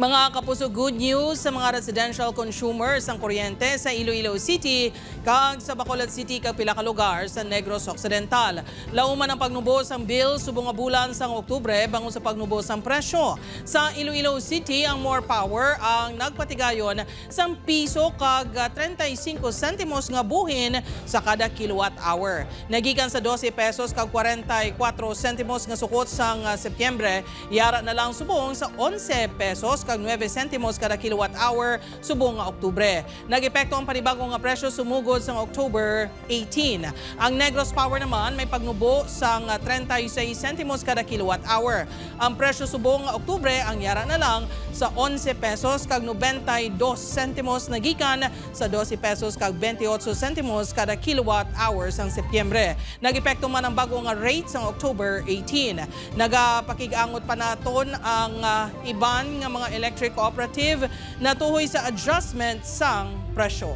Mga kapuso, good news sa mga residential consumers ng kuryente sa Iloilo City kag sa Bacolod City kag pila ka lugar sa Negros Occidental. Lauman ang pagnubos ang bill subong nga bulan sa Oktubre bangon sa pagnubos ang presyo. Sa Iloilo City, ang More Power ang nagpatigayon sang piso kag 35 sentimos nga buhin sa kada kilowatt hour. Nagikan sa 12 pesos kag 44 sentimos nga sukot sang Setyembre, yara na lang subong sa 11 pesos kag 9 sentimos kada kilowatt hour subong nga Oktubre. Nag-epekto ang panibagong nga presyo sumugod sa October 18. Ang Negros Power naman may pagnubo sang 36 sentimos kada kilowatt hour. Ang presyo subong nga Oktubre ang yara na lang sa 11 pesos kag 92 sentimos nagikan sa 12 pesos kag 28 sentimos kada kilowatt hour sang Setyembre. Nag-epekto man ang bagong nga rate sa October 18. Nagapakig-angot pa naton ang iban nga mga electric cooperative na tuhoy sa adjustment sang presyo.